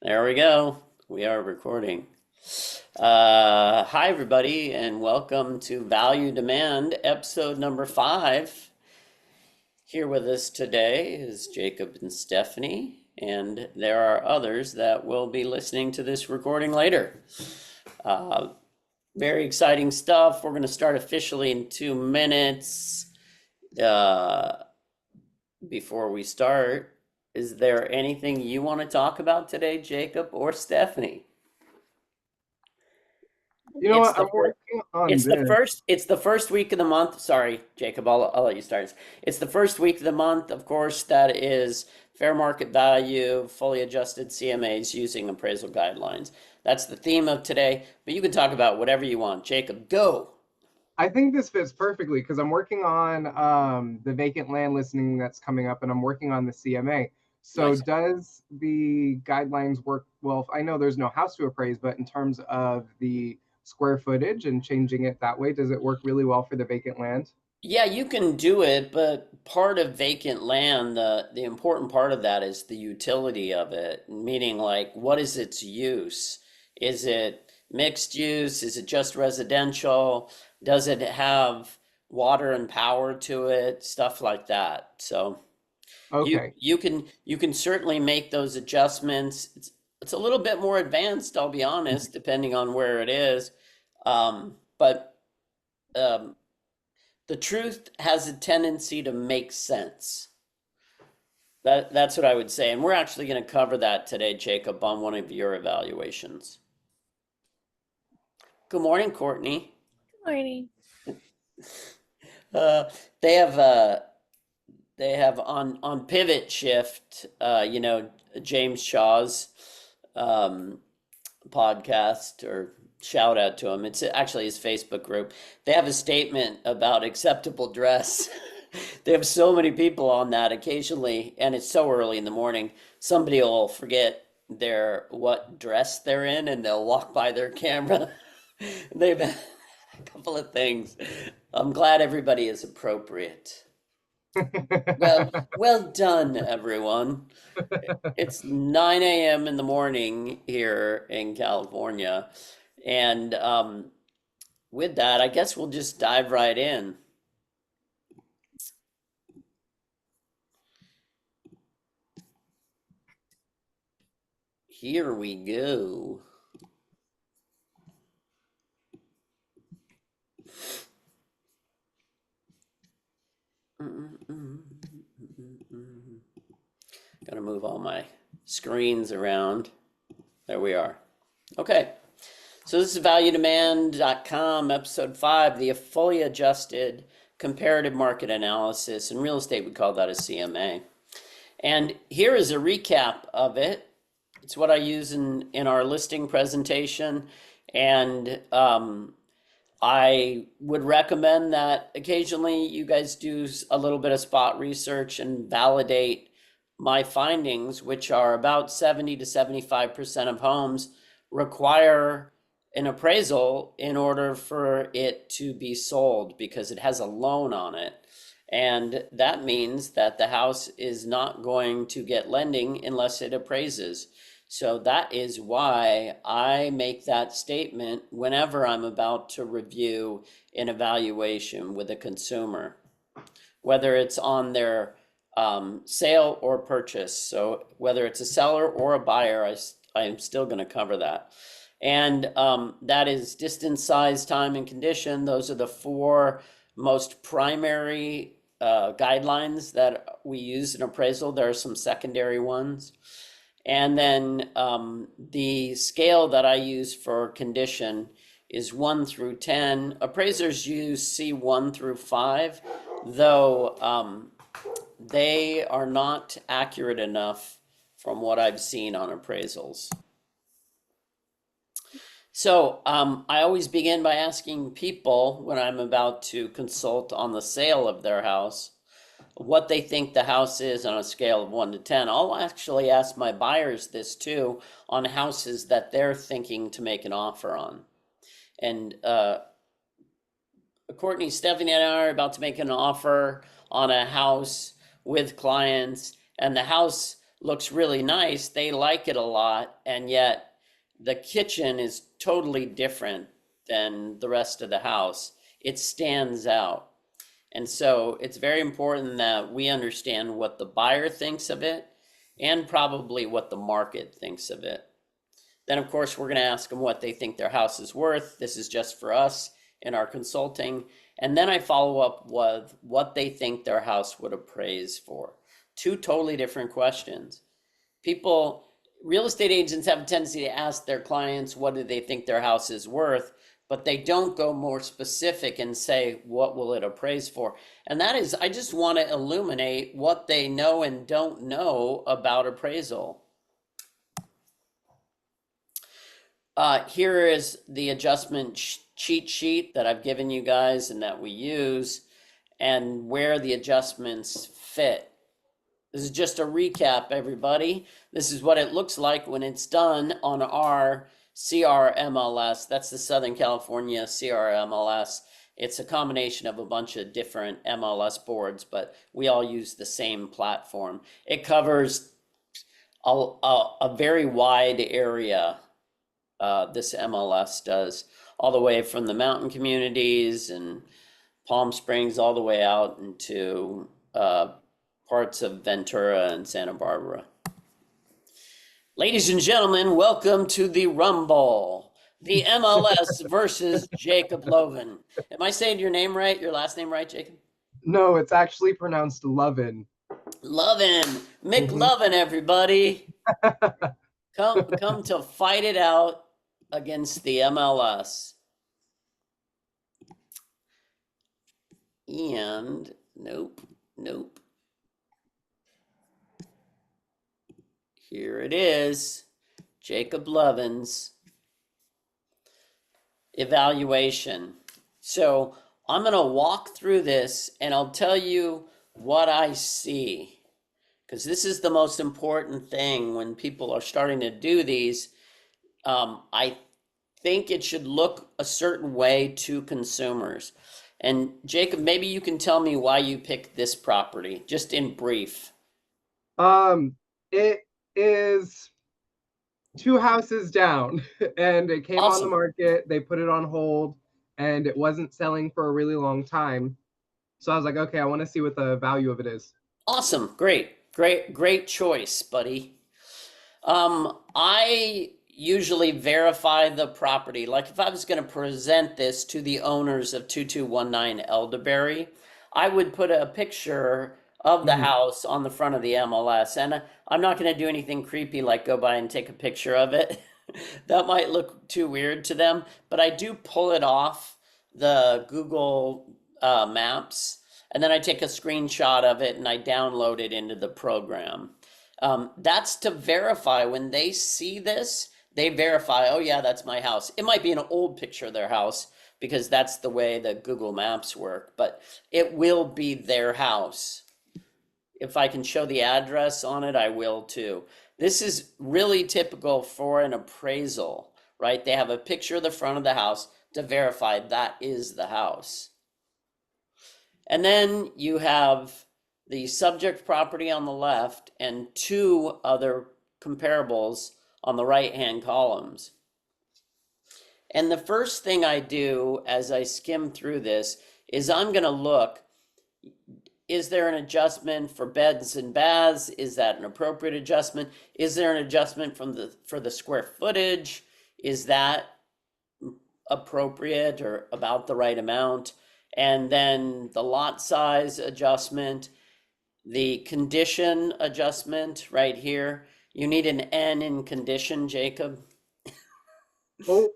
There we go. We are recording. Hi, everybody, and welcome to Value Demand, episode number 5. Here with us today is Jacob and Stephanie, and there are others that will be listening to this recording later. Uh, Very exciting stuff. We're going to start officially in 2 minutes. Uh, Before we start, is there anything you want to talk about today, Jacob or Stephanie? You know It's what? the I'm first, working on this. it's the first week of the month. Sorry, Jacob, I'll let you start. It's the first week of the month, of course, that is fair market value, fully adjusted CMAs using appraisal guidelines. That's the theme of today, but you can talk about whatever you want. Jacob, go. I think this fits perfectly because I'm working on the vacant land listing that's coming up, and I'm working on the CMA. So, Nice. does the guidelines work well? I know there's no house to appraise, but in terms of the square footage and changing it that way, does it work really well for the vacant land? Yeah, you can do it, but part of vacant land, the important part of that is the utility of it, meaning like what is its use? Is it mixed use? Is it just residential? Does it have water and power to it? Stuff like that. So you Okay. you can certainly make those adjustments. It's a little bit more advanced, I'll be honest, depending on where it is. But um, the truth has a tendency to make sense. That's what I would say. And we're actually going to cover that today, Jacob, on one of your evaluations. Good morning, Courtney. Morning. Uh, they have on Pivot Shift, James Shaw's um, podcast, or shout out to him. It's actually his Facebook group. They have a statement about acceptable dress. They have so many people on that occasionally, and it's so early in the morning. Somebody will forget what dress they're in, and they'll walk by their camera. They've had a couple of things. I'm glad everybody is appropriate. Well done, everyone. It's 9 a.m. in the morning here in California. And with that, I guess we'll just dive right in. Here we go. Gotta move all my screens around. There we are. Okay. So this is valuedemand.com, episode 5, the fully adjusted comparative market analysis. In real estate, we call that a CMA. And here is a recap of it. It's what I use in our listing presentation. And I would recommend that occasionally you guys do a little bit of spot research and validate my findings, which are about 70 to 75% of homes require an appraisal in order for it to be sold because it has a loan on it. And that means that the house is not going to get lending unless it appraises. So that is why I make that statement whenever I'm about to review an evaluation with a consumer, whether it's on their sale or purchase. So whether it's a seller or a buyer, I am still going to cover that. And that is distance, size, time, and condition. Those are the 4 most primary guidelines that we use in appraisal. There are some secondary ones. And then the scale that I use for condition is 1 through 10. Appraisers use C1 through 5, though they are not accurate enough from what I've seen on appraisals. So I always begin by asking people when I'm about to consult on the sale of their house what they think the house is on a scale of 1 to 10. I'll actually ask my buyers this too on houses that they're thinking to make an offer on. And Courtney, Stephanie, and I are about to make an offer on a house with clients, and the house looks really nice, they like it a lot, and yet the kitchen is totally different than the rest of the house. It stands out. And so it's very important that we understand what the buyer thinks of it and probably what the market thinks of it. Then, of course, we're going to ask them what they think their house is worth. This is just for us in our consulting. And then I follow up with what they think their house would appraise for. Two totally different questions. People, real estate agents have a tendency to ask their clients what do they think their house is worth, but they don't go more specific and say what will it appraise for. And that is, I just want to illuminate what they know and don't know about appraisal. Here is the adjustment cheat sheet that I've given you guys and that we use, and where the adjustments fit. This is just a recap, everybody. This is what it looks like when it's done on our CRMLS. That's the Southern California CRMLS. It's a combination of a bunch of different MLS boards, but we all use the same platform. It covers a very wide area. This MLS does, all the way from the mountain communities and Palm Springs all the way out into parts of Ventura and Santa Barbara. Ladies and gentlemen, welcome to the Rumble, the MLS versus Jacob Loven. Am I saying your name right, your last name right, Jacob? No, it's actually pronounced Loven. Loven, McLovin, everybody. Come to fight it out against the MLS. And nope. Here it is, Jacob Loven's evaluation. So I'm going to walk through this and I'll tell you what I see, because this is the most important thing when people are starting to do these. I think it should look a certain way to consumers. And Jacob, maybe you can tell me why you picked this property, just in brief. It is 2 houses down, and it came on the Awesome. market. They put it on hold, and it wasn't selling for a really long time. So I was like, okay, I want to see what the value of it is. Awesome. Great choice, buddy. I usually verify the property. Like if I was going to present this to the owners of 2219 Elderberry, I would put a picture of the house on the front of the MLS. And I'm not going to do anything creepy like go by and take a picture of it. That might look too weird to them, but I do pull it off the Google Maps, and then I take a screenshot of it and I download it into the program. That's to verify when they see this, they verify, oh yeah, that's my house. It might be an old picture of their house because that's the way that Google Maps work, but it will be their house. If I can show the address on it, I will too. This is really typical for an appraisal, right? They have a picture of the front of the house to verify that is the house. And then you have the subject property on the left and two other comparables on the right-hand columns. And the first thing I do as I skim through this is I'm going to look, is there an adjustment for beds and baths? Is that an appropriate adjustment? Is there an adjustment for the square footage? Is that appropriate or about the right amount? And then the lot size adjustment, the condition adjustment right here. You need an N in condition, Jacob. Oh,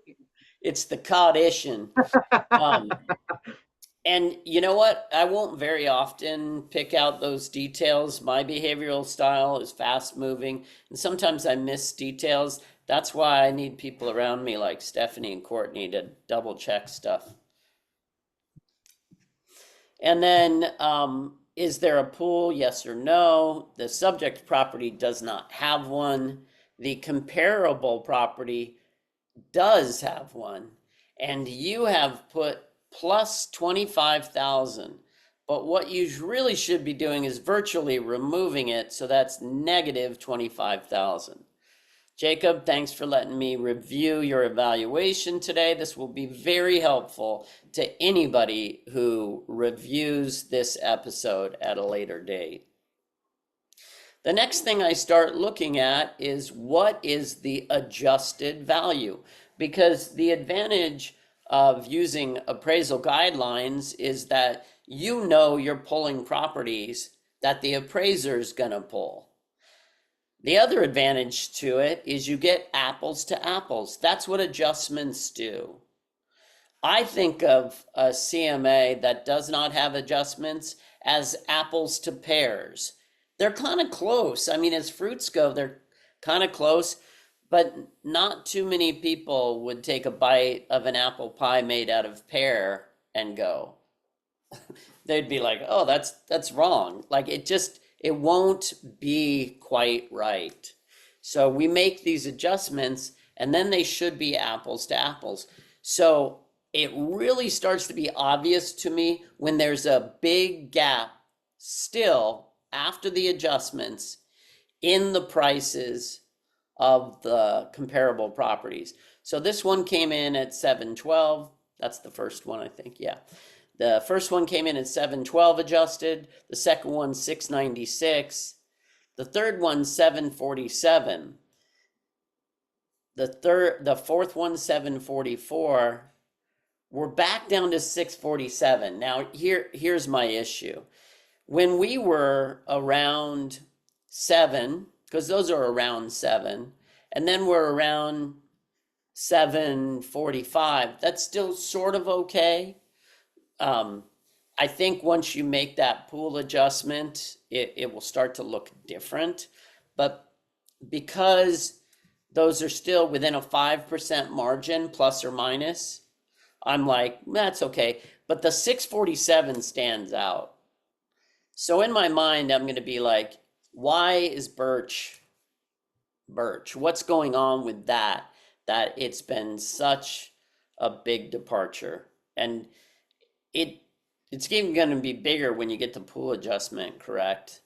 It's the condition. And you know what? I won't very often pick out those details. My behavioral style is fast moving, and sometimes I miss details. That's why I need people around me like Stephanie and Courtney to double check stuff. And then, is there a pool? Yes or no? The subject property does not have one. The comparable property does have one. And you have put plus 25,000. But what you really should be doing is virtually removing it, so that's negative 25,000. Jacob, thanks for letting me review your evaluation today. This will be very helpful to anybody who reviews this episode at a later date. The next thing I start looking at is what is the adjusted value? Because the advantage of using appraisal guidelines is that you know you're pulling properties that the appraiser's gonna pull. The other advantage to it is you get apples to apples. That's what adjustments do. I think of a CMA that does not have adjustments as apples to pears. They're kind of close. I mean, as fruits go, they're kind of close, but not too many people would take a bite of an apple pie made out of pear and go. They'd be like, "Oh, that's wrong." Like it won't be quite right. So we make these adjustments and then they should be apples to apples. So it really starts to be obvious to me when there's a big gap still after the adjustments in the prices of the comparable properties. So this one came in at 712. That's the first one, I think. Yeah. The first one came in at 712 adjusted. The second one 696. The third one 747. The fourth one 744. We're back down to 647. Now here's my issue. When we were around 7, because those are around 7, and then we're around 745, that's still sort of okay. I think once you make that pool adjustment, it will start to look different. But because those are still within a 5% margin, plus or minus, I'm like, that's okay. But the 647 stands out. So in my mind, I'm going to be like, why is Birch? What's going on with that? That it's been such a big departure. And it's even going to be bigger when you get the pool adjustment, correct?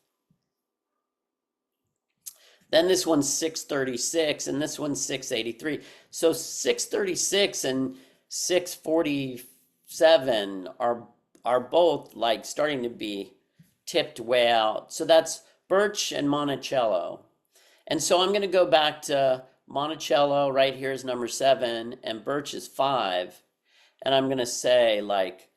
Then this one's 636 and this one's 683. So 636 and 647 are both like starting to be tipped way out. So that's Birch and Monticello. And so I'm going to go back to Monticello right here is number 7 and Birch is 5. And I'm going to say like,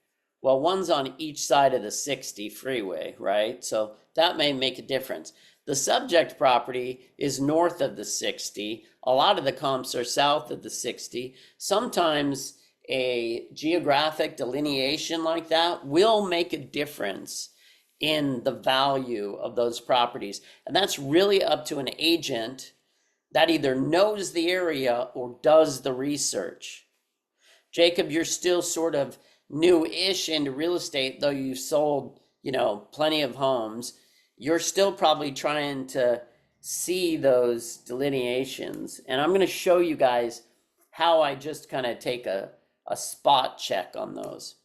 well, one's on each side of the 60 freeway, right? So that may make a difference. The subject property is north of the 60. A lot of the comps are south of the 60. Sometimes a geographic delineation like that will make a difference in the value of those properties. And that's really up to an agent that either knows the area or does the research. Jacob, you're still sort of new-ish into real estate, though you've sold, plenty of homes. You're still probably trying to see those delineations. And I'm going to show you guys how I just kind of take a spot check on those.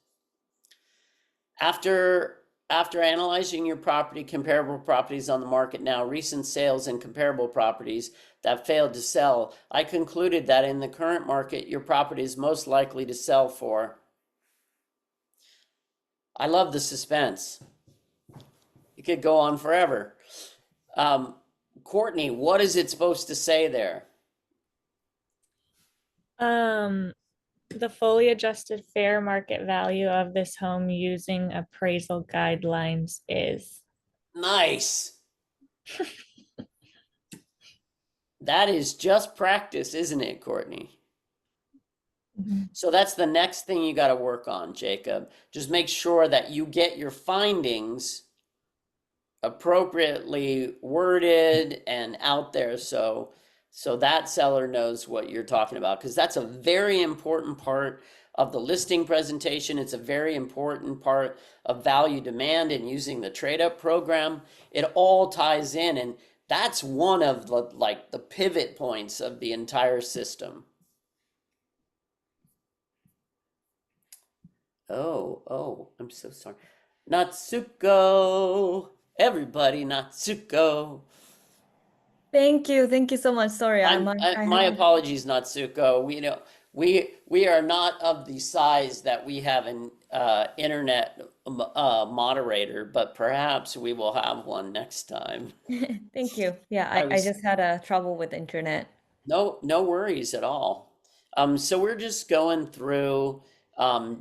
After analyzing your property, comparable properties on the market now, recent sales and comparable properties that failed to sell, I concluded that in the current market, your property is most likely to sell for. I love the suspense. It could go on forever. Courtney, what is it supposed to say there? The fully adjusted fair market value of this home using appraisal guidelines is. Nice. That is just practice, isn't it, Courtney? So that's the next thing you got to work on, Jacob. Just make sure that you get your findings appropriately worded and out there so that seller knows what you're talking about, because that's a very important part of the listing presentation. It's a very important part of value demand and using the trade up program. It all ties in, and that's one of the pivot points of the entire system. Oh, I'm so sorry. Natsuko. Everybody, Natsuko. Thank you so much. Sorry, I My had apologies, Natsuko. We are not of the size that we have an internet moderator, but perhaps we will have one next time. thank you. Yeah, I I was just had a trouble with internet. no worries at all. So we're just going through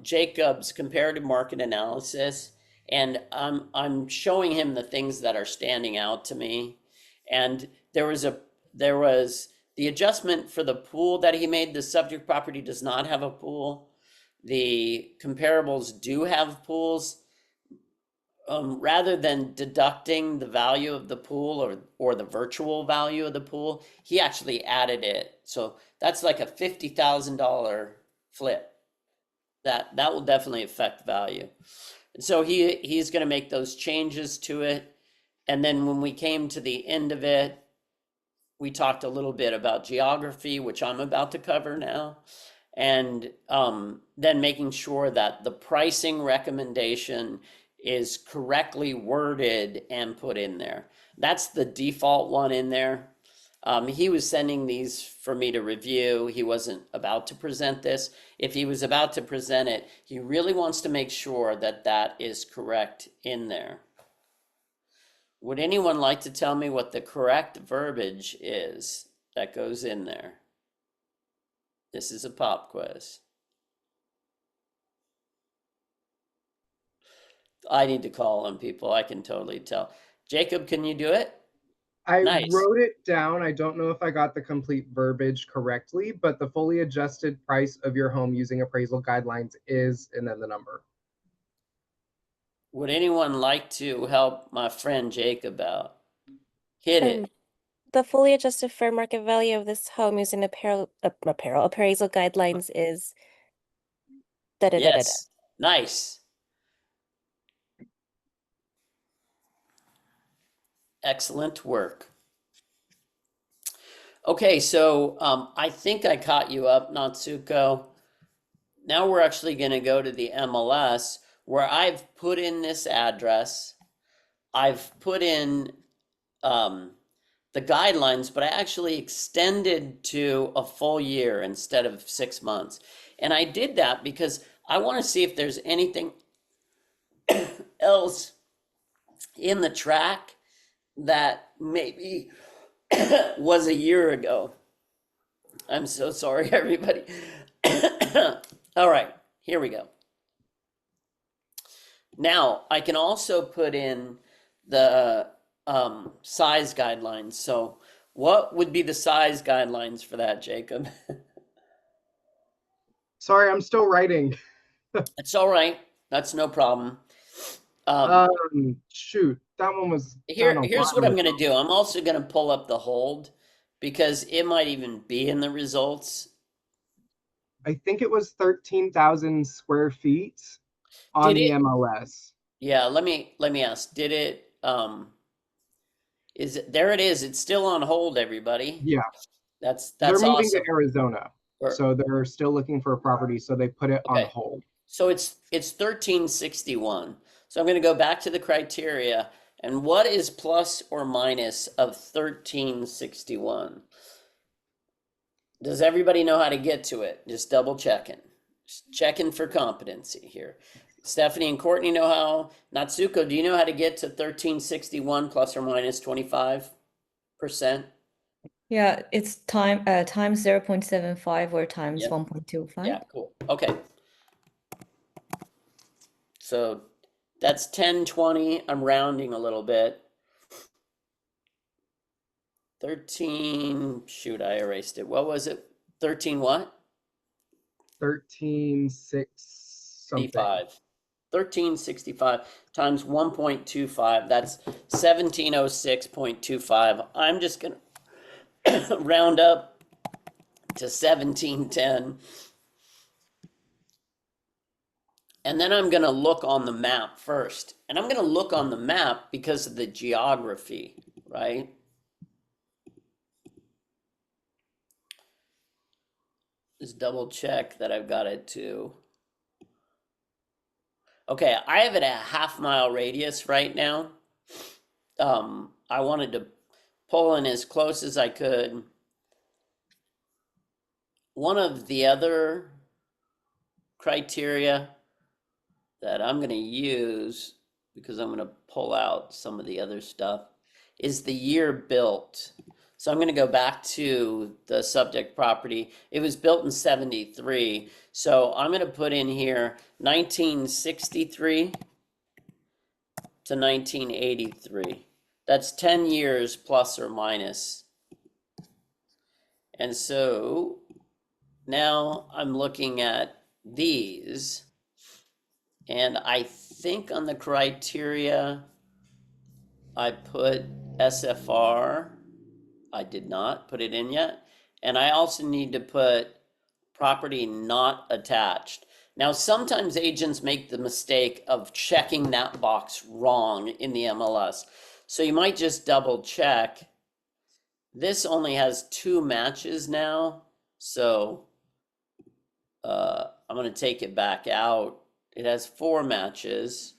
Jacob's comparative market analysis, and I'm showing him the things that are standing out to me. And there was the adjustment for the pool that he made. The subject property does not have a pool. The comparables do have pools. Rather than deducting the value of the pool or the virtual value of the pool, he actually added it. So that's like a $50,000 flip. That will definitely affect value. And so he's going to make those changes to it. And then when we came to the end of it, we talked a little bit about geography, which I'm about to cover now, and then making sure that the pricing recommendation is correctly worded and put in there. That's the default one in there. He was sending these for me to review. He wasn't about to present this. If he was about to present it, he really wants to make sure that that is correct in there. Would anyone like to tell me what the correct verbiage is that goes in there? This is a pop quiz. I need to call on people. I can totally tell. Jacob, can you do it? I Nice. wrote it down. I don't know if I got the complete verbiage correctly, but the fully adjusted price of your home using appraisal guidelines is, and then the number. Would anyone like to help my friend Jacob out? Hit it. The fully adjusted fair market value of this home using appraisal guidelines is da da da da da. Yes. Nice. Excellent work. Okay, so I think I caught you up, Natsuko. Now we're actually going to go to the MLS where I've put in this address. I've put in the guidelines, but I actually extended to a full year instead of 6 months. And I did that because I want to see if there's anything else in the track that maybe was a year ago. I'm so sorry, everybody. All right, here we go. Now, I can also put in the size guidelines. So what would be the size guidelines for that, Jacob? Sorry, I'm still writing. It's all right. That's no problem. Um, Shoot, that one was down on here's what bottom I'm of going to do. I'm also going to pull up the hold because it might even be in the results. I think it was 13,000 square feet on Did the it? MLS. Yeah, let me ask. Did it is it there it is. It's still on hold, everybody. Yeah, That's they're moving to awesome. Arizona. Or, So they're still looking for a property, so they put it on okay. hold. So it's 1361. So I'm going to go back to the criteria. And what is plus or minus of 1361? Does everybody know how to get to it? Just double checking. Just checking for competency here. Stephanie and Courtney know how. Natsuko, do you know how to get to 1361 plus or minus 25%? Yeah, it's times 0.75 or times Yep. 1.25. Yeah, cool. Okay. So that's 1020. I'm rounding a little bit. 13, shoot, I erased it. What was it? 13 what? 13,6 something. 1365 times 1.25. That's 1706.25. I'm just going to round up to 1710. And then I'm going to look on the map first. And I'm going to look on the map because of the geography, right? Just double check that I've got it too. Okay, I have it at a half-mile radius right now. I wanted to pull in as close as I could. One of the other criteria that I'm going to use, because I'm going to pull out some of the other stuff, is the year built. So I'm going to go back to the subject property. It was built in 73. So I'm going to put in here 1963 to 1983. That's 10 years plus or minus. And so now I'm looking at these, and I think on the criteria, I put SFR. I did not put it in yet. And I also need to put property not attached. Now, sometimes agents make the mistake of checking that box wrong in the MLS. So you might just double check. This only has 2 matches now. So I'm going to take it back out. It has 4 matches.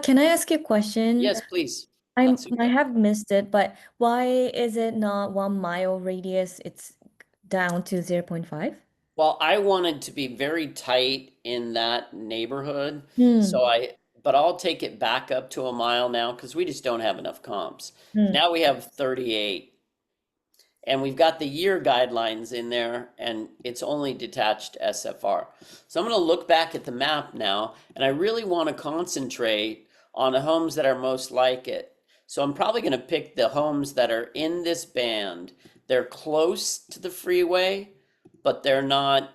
Can I ask you a question? Yes, please. I Natsuko. have missed it, but why is it not 1 mile radius? It's down to 0.5? Well, I wanted to be very tight in that neighborhood. Hmm. But I'll take it back up to a mile now because we just don't have enough comps. Hmm. Now we have 38. And we've got the year guidelines in there, and it's only detached SFR. So I'm going to look back at the map now, and I really want to concentrate on the homes that are most like it. So I'm probably going to pick the homes that are in this band. They're close to the freeway, but they're not,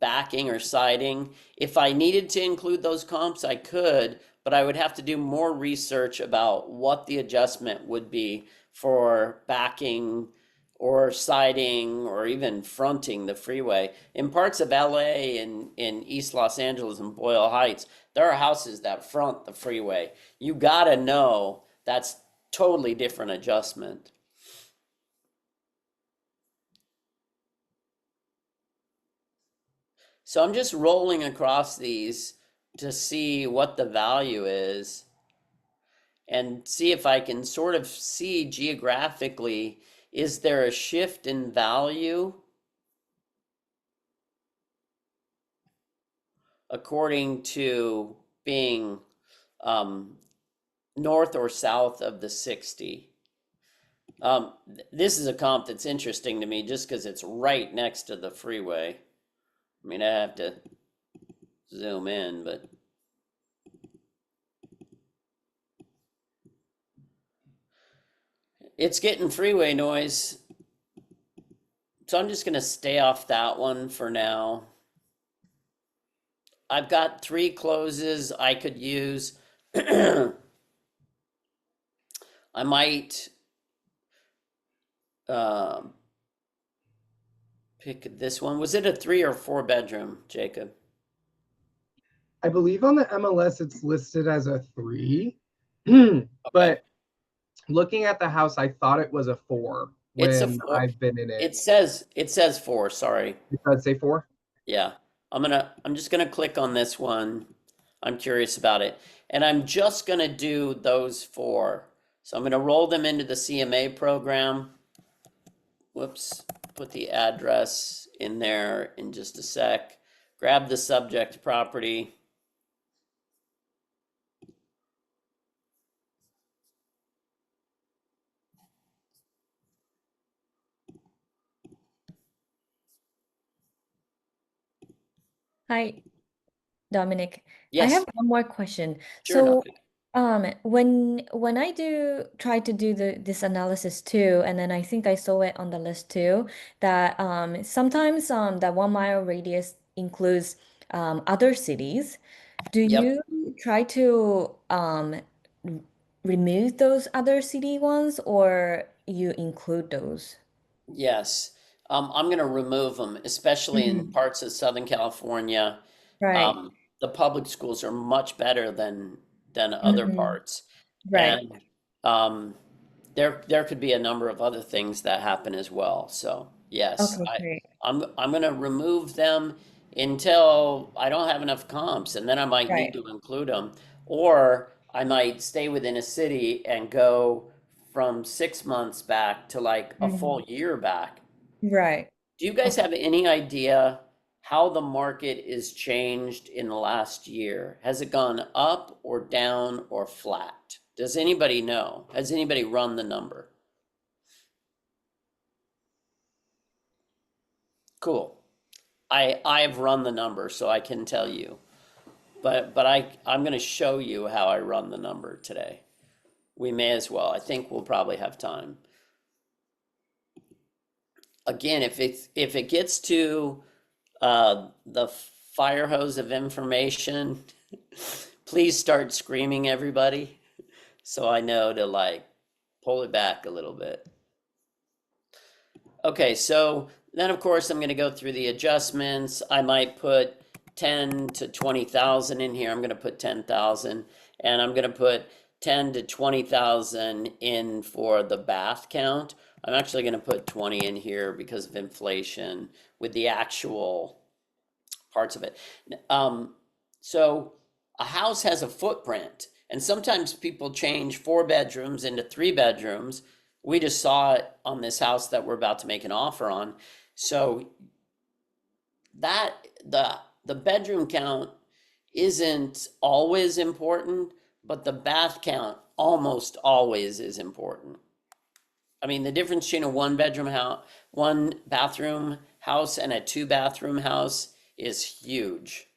backing or siding. If I needed to include those comps, I could, but I would have to do more research about what the adjustment would be for backing or siding or even fronting the freeway. In parts of LA and in East Los Angeles and Boyle Heights, there are houses that front the freeway. You gotta know that's totally different adjustment. So I'm just rolling across these to see what the value is and see if I can sort of see geographically, is there a shift in value according to being north or south of the 60? This is a comp that's interesting to me just because it's right next to the freeway. I mean, I have to zoom in, but it's getting freeway noise. So I'm just going to stay off that one for now. I've got 3 closes I could use. I might pick this one. Was it a 3 or 4 bedroom, Jacob? I believe on the MLS it's listed as a 3. Okay. But looking at the house, I thought it was a 4 It's a when 4. I've been in it. It says 4, sorry. It does say 4? Yeah. I'm just gonna click on this one. I'm curious about it. And I'm just gonna do those 4. So I'm gonna roll them into the CMA program. Whoops, put the address in there in just a sec. Grab the subject property. Hi, Dominic. I Yes, have one more question. sure, So, Nafi. when I try to do this analysis too, and then I think I saw it on the list too, that sometimes that 1 mile radius includes other cities. Do Yep. you try to remove those other city ones, or you include those? Yes. I'm gonna remove them, especially in Mhm. parts of Southern California. Right. The public schools are much better than other Mhm. parts. Right. And um, there could be a number of other things that happen as well. So yes, Okay, great. I'm gonna remove them. until I don't have enough comps, and then I might need Right. to include them. Or I might stay within a city and go from 6 months back to like a full Mhm. year back. Right. Do you guys Okay. have any idea how the market is changed in the last year? Has it gone up or down or flat? Does anybody know? Has anybody run the number? Cool. I've run the number, so I can tell you. But I'm going to show you how I run the number today. We may as well. I think we'll probably have time. Again, if it gets to the fire hose of information, please start screaming, everybody, so I know to like pull it back a little bit. Okay, so then of course I'm going to go through the adjustments. I might put 10 to 20,000 in here. I'm going to put 10,000, and I'm going to put 10 to 20,000 in for the bath count. I'm actually going to put 20 in here because of inflation with the actual parts of it. So a house has a footprint, and sometimes people change 4 bedrooms into 3 bedrooms. We just saw it on this house that we're about to make an offer on. So that the bedroom count isn't always important, but the bath count almost always is important. I mean, the difference between a 1 bedroom house, 1 bathroom house and a 2 bathroom house is huge.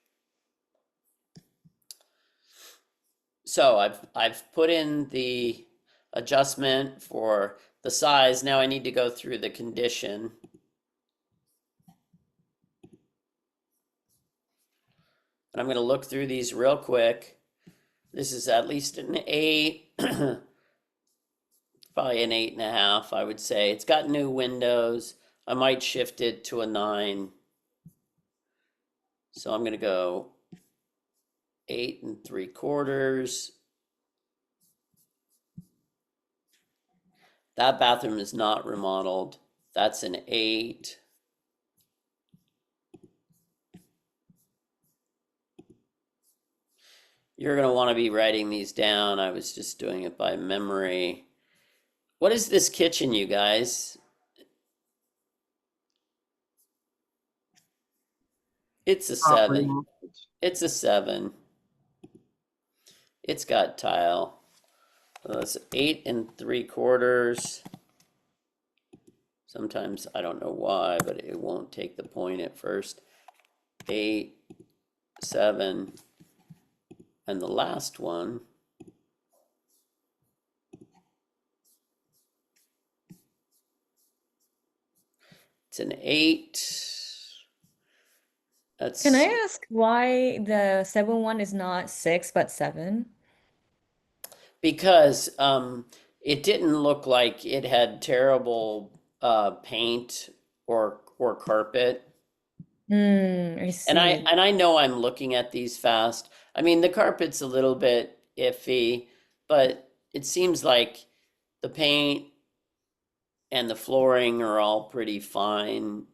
So I've put in the adjustment for the size. Now I need to go through the condition. And I'm going to look through these real quick. This is at least an 8, probably an 8.5, I would say. It's got new windows. I might shift it to a 9. So I'm going to go 8 3/4. That bathroom is not remodeled. That's an 8. You're going to want to be writing these down. I was just doing it by memory. What is this kitchen, you guys? It's a Property 7. mortgage. It's a 7. It's got tile. That's 8 3/4. Sometimes I don't know why, but it won't take the point at first. 8, 7, and the last one. It's an 8. That's Can I ask why the 7-1 is not 6 but 7? because it didn't look like it had terrible paint or carpet. I see. And I know I'm looking at these fast. I mean, the carpet's a little bit iffy, but it seems like the paint and the flooring are all pretty fine.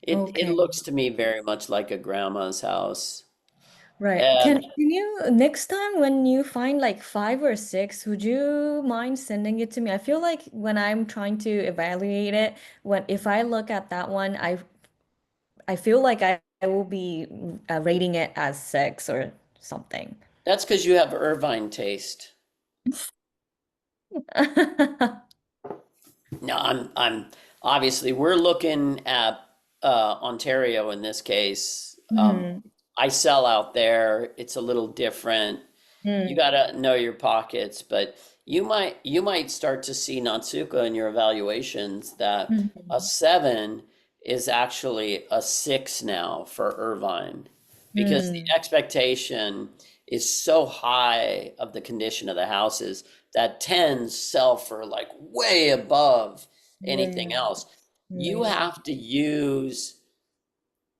It Okay. looks to me very much like a grandma's house. Right. And Can you next time when you find like 5 or 6, would you mind sending it to me? I feel like when I'm trying to evaluate it, when if I look at that one, I feel like I will be rating it as 6 or something. that's because you have Irvine taste. No, I'm obviously we're looking at Ontario in this case. Hmm. I sell out there. It's a little different. You Mm. gotta know your pockets, but you might start to see Natsuka in your evaluations that a Mhm. 7 is actually a 6 now for Irvine because the Mm. expectation is so high of the condition of the houses that 10s sell for like way above anything Yeah. else. You Yeah. have to use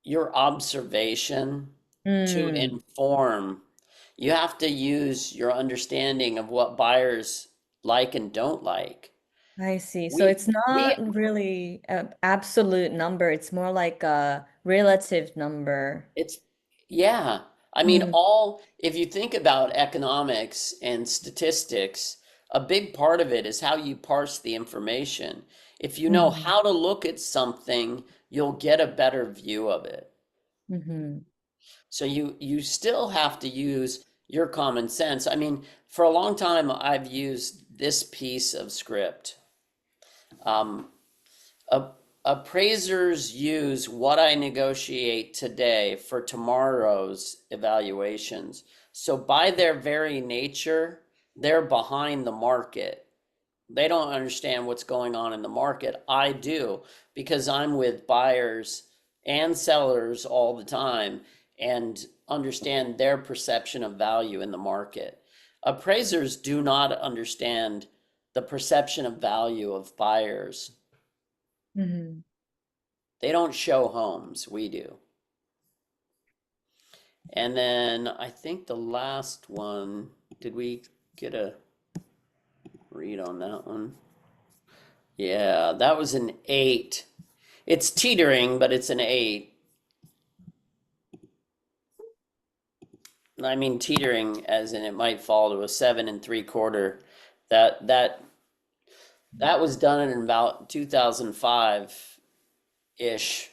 your observation to Mm. inform. You have to use your understanding of what buyers like and don't like. I see. So We it's we not really an absolute number. It's more like a relative number. It's, yeah. I mean, Mm, if you think about economics and statistics, a big part of it is how you parse the information. If you know mhm, how to look at something, you'll get a better view of it. mhm, So you still have to use your common sense. I mean, for a long time, I've used this piece of script. Um, a- Appraisers use what I negotiate today for tomorrow's evaluations. So by their very nature, they're behind the market. They don't understand what's going on in the market. I do, because I'm with buyers and sellers all the time and understand their perception of value in the market. Appraisers do not understand the perception of value of buyers. mhm. They don't show homes, we do. And then I think the last one, did we get a read on that one? Yeah, that was an 8. It's teetering, but it's an 8. I mean teetering as in it might fall to a 7 3/4. That that that was done in about 2005 ish,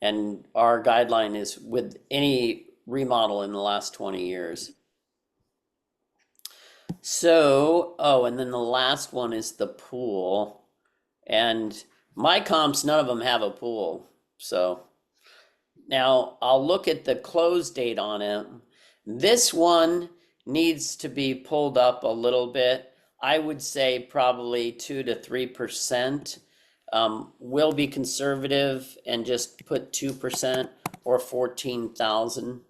and our guideline is with any remodel in the last 20 years. So, oh, and then the last one is the pool. And my comps, none of them have a pool. So now I'll look at the close date on it. This one needs to be pulled up a little bit. I would say probably 2 to 3%. We'll be conservative and just put 2% or 14,000.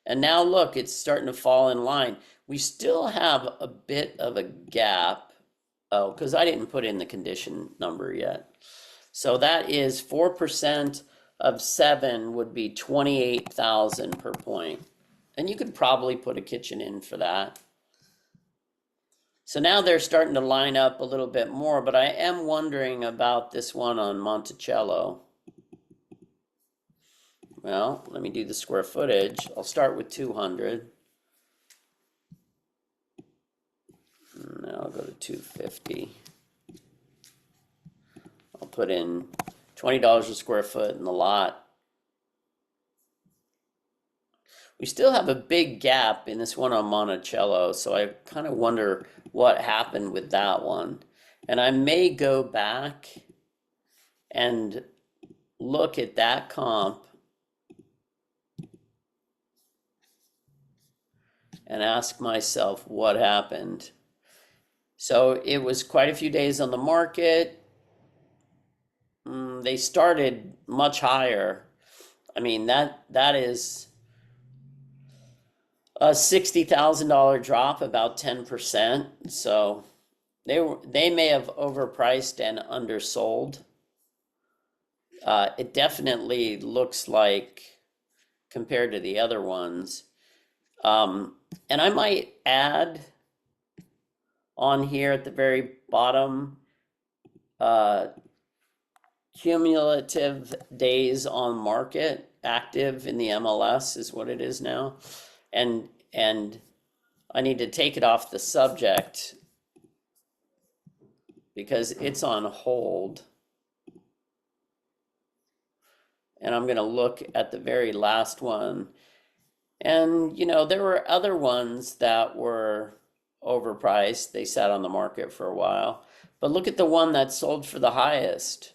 And now look, it's starting to fall in line. We still have a bit of a gap. Oh, because I didn't put in the condition number yet. So that is 4% of 7 would be 28,000 per point. And you could probably put a kitchen in for that. So now they're starting to line up a little bit more, but I am wondering about this one on Monticello. Well, let me do the square footage. I'll start with 200. Now I'll go to 250. I'll put in $20 a square foot in the lot. We still have a big gap in this one on Monticello, so I kind of wonder what happened with that one. And I may go back and look at that comp and ask myself what happened. So it was quite a few days on the market. They started much higher. I mean, that is a $60,000 drop, about 10%. So they may have overpriced and undersold. It definitely looks like compared to the other ones. And I might add on here at the very bottom, cumulative days on market active in the MLS is what it is now. And I need to take it off the subject because it's on hold. And I'm going to look at the very last one. And, you know, there were other ones that were overpriced. They sat on the market for a while. But look at the one that sold for the highest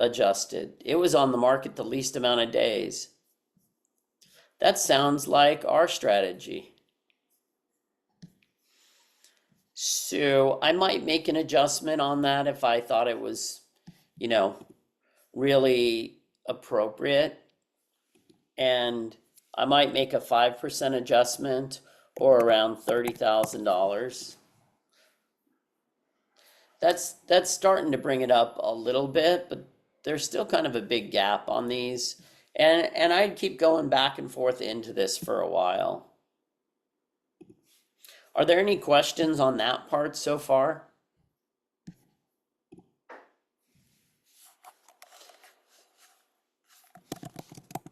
adjusted. It was on the market the least amount of days. That sounds like our strategy. So I might make an adjustment on that if I thought it was, you know, really appropriate. And I might make a 5% adjustment or around $30,000. That's starting to bring it up a little bit, but there's still kind of a big gap on these. And I'd keep going back and forth into this for a while. Are there any questions on that part so far?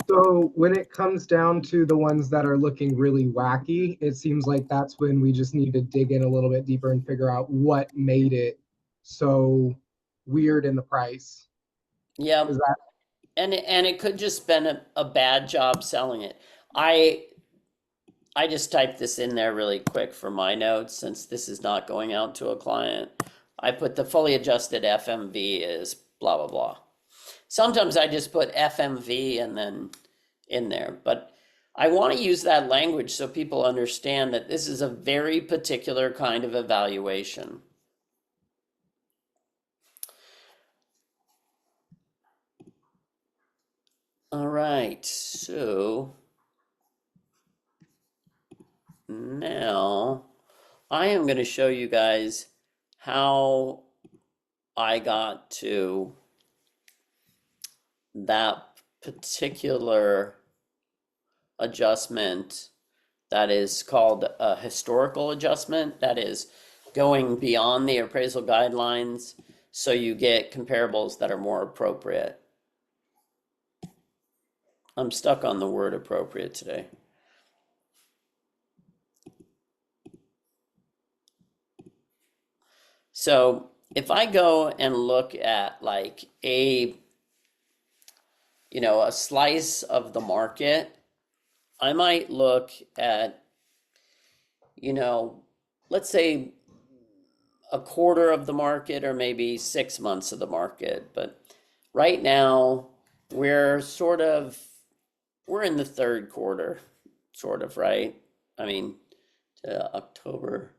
So when it comes down to the ones that are looking really wacky, it seems like that's when we just need to dig in a little bit deeper and figure out what made it so weird in the price. Yeah, Is that and it could just been a bad job selling it. I just typed this in there really quick for my notes since this is not going out to a client. I put the fully adjusted FMV is blah blah blah. Sometimes I just put FMV and then in there, but I want to use that language so people understand that this is a very particular kind of evaluation. All right, so now I am going to show you guys how I got to that particular adjustment that is called a historical adjustment, that is going beyond the appraisal guidelines so you get comparables that are more appropriate. I'm stuck on the word appropriate today. So if I go and look at like a slice of the market, I might look at, let's say a quarter of the market or maybe 6 months of the market. But right now we're in the third quarter, sort of, right? I mean, October.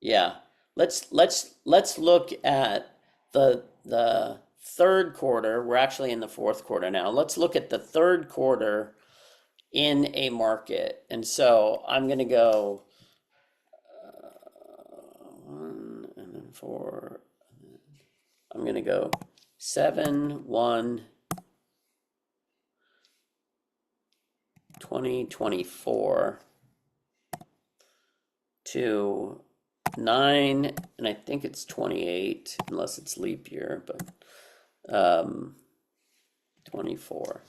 Yeah. Let's look at the third quarter. We're actually in the fourth quarter now. Let's look at the third quarter in a market. And so I'm going to go 1 and then 4. I'm going to go 7, 1, 2024 to 9, and I think it's 28, unless it's leap year, but 24.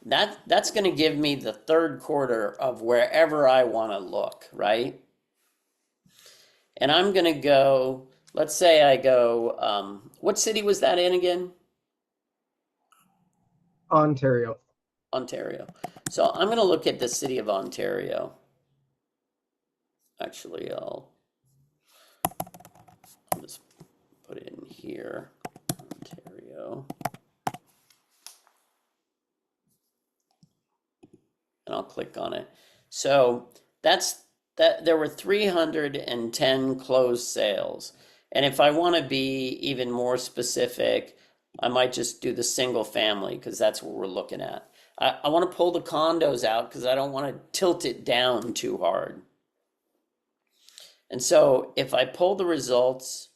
That's going to give me the third quarter of wherever I want to look, right? And I'm going to go, let's say I go, what city was that in again? Ontario? Ontario. So I'm going to look at the city of Ontario. Actually, I'll just put it in here, Ontario. And I'll click on it. So that's that. There were 310 closed sales. And if I want to be even more specific, I might just do the single family because that's what we're looking at. I want to pull the condos out because I don't want to tilt it down too hard. And so if I pull the results,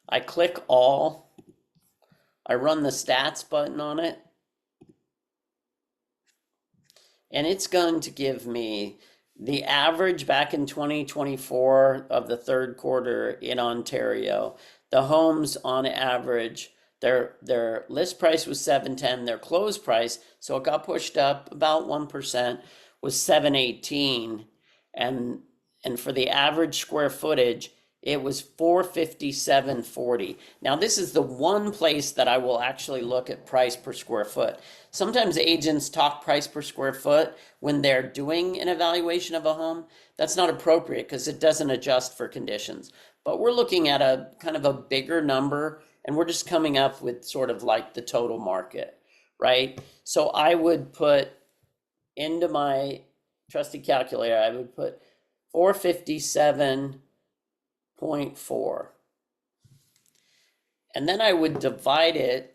I click all, I run the stats button on it, and it's going to give me the average back in 2024 of the third quarter in Ontario. The homes on average, their list price was 710, their close price, so it got pushed up about 1%, was 718, and for the average square footage, it was 457.40. Now this is the one place that I will actually look at price per square foot. Sometimes agents talk price per square foot when they're doing an evaluation of a home. That's not appropriate because it doesn't adjust for conditions. But we're looking at a kind of a bigger number, and we're just coming up with sort of like the total market, right? So I would put into my trusty calculator, I would put 457.4. And then I would divide it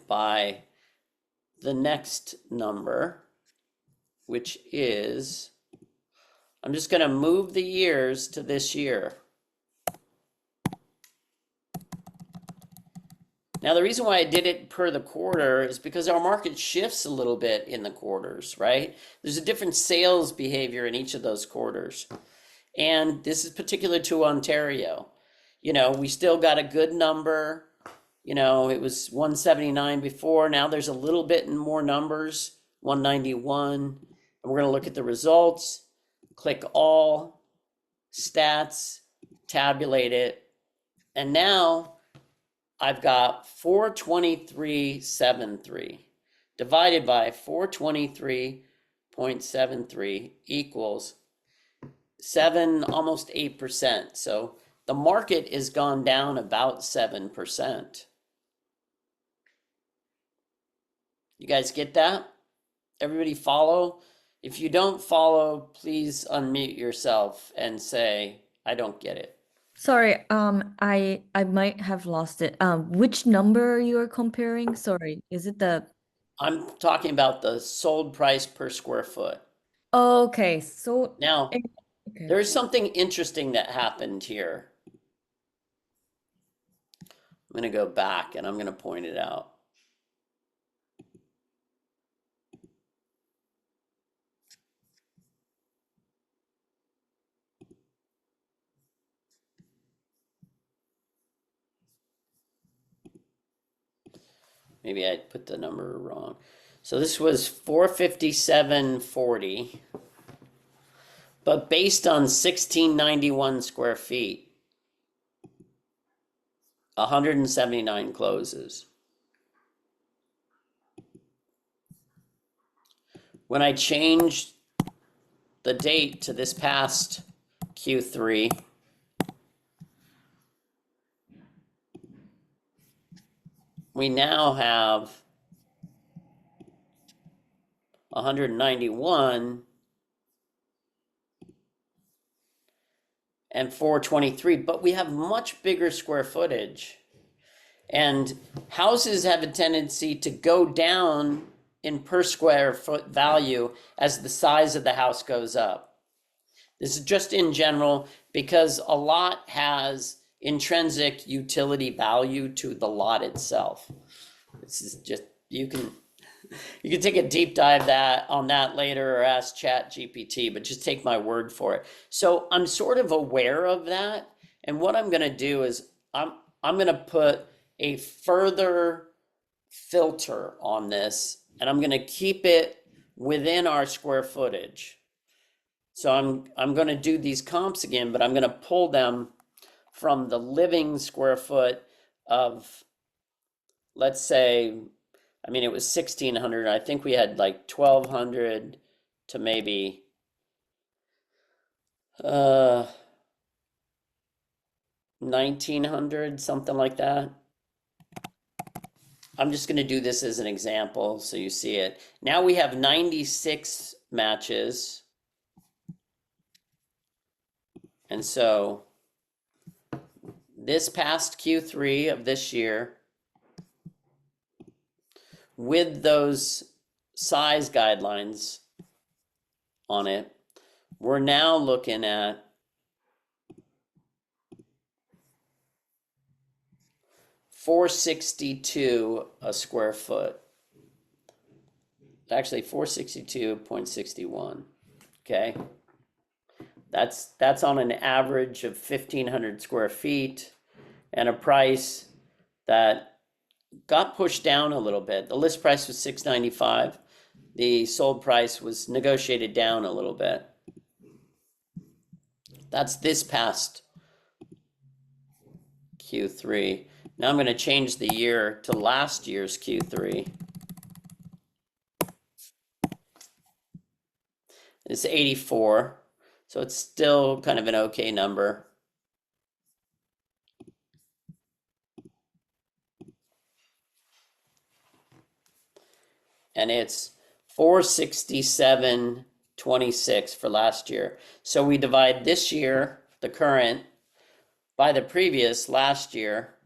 by the next number, which is, I'm just going to move the years to this year. Now, the reason why I did it per the quarter is because our market shifts a little bit in the quarters, right? There's a different sales behavior in each of those quarters. And this is particular to Ontario. We still got a good number You know, it was 179 before. Now there's a little bit more numbers, 191. And we're going to look at the results, click all, stats, tabulate it. And now I've got 423.73 divided by 423.73 equals 7, almost 8%. So the market is gone down about 7%. You guys get that? Everybody follow? If you don't follow, please unmute yourself and say, I don't get it. Sorry, I might have lost it. Which number you are comparing? Sorry, is it the I'm talking about the sold price per square foot. okay, so Now, okay. there's something interesting that happened here. I'm going to go back and I'm going to point it out. Maybe I put the number wrong. So this was 457.40, but based on 1691 square feet, 179 closes. When I changed the date to this past Q3, we now have 191 and 423, but we have much bigger square footage. And houses have a tendency to go down in per square foot value as the size of the house goes up. This is just in general because a lot has intrinsic utility value to the lot itself. This is just, you can take a deep dive on that later or ask Chat GPT, but just take my word for it. So I'm sort of aware of that. And what I'm going to do is I'm going to put a further filter on this, and I'm going to keep it within our square footage. So I'm going to do these comps again, but I'm going to pull them from the living square foot of, let's say, I mean, it was 1,600. I think we had like 1,200 to maybe 1,900, something like that. I'm just going to do this as an example so you see it. Now we have 96 matches. And so this past Q3 of this year, with those size guidelines on it, we're now looking at $462 a square foot. Actually, 462.61. Okay. That's on an average of 1,500 square feet and a price that got pushed down a little bit. The list price was $695. The sold price was negotiated down a little bit. That's this past Q3. Now I'm going to change the year to last year's Q3. It's 84. So it's still kind of an okay number. And it's 467.26 for last year. So we divide this year, the current, by the previous last year,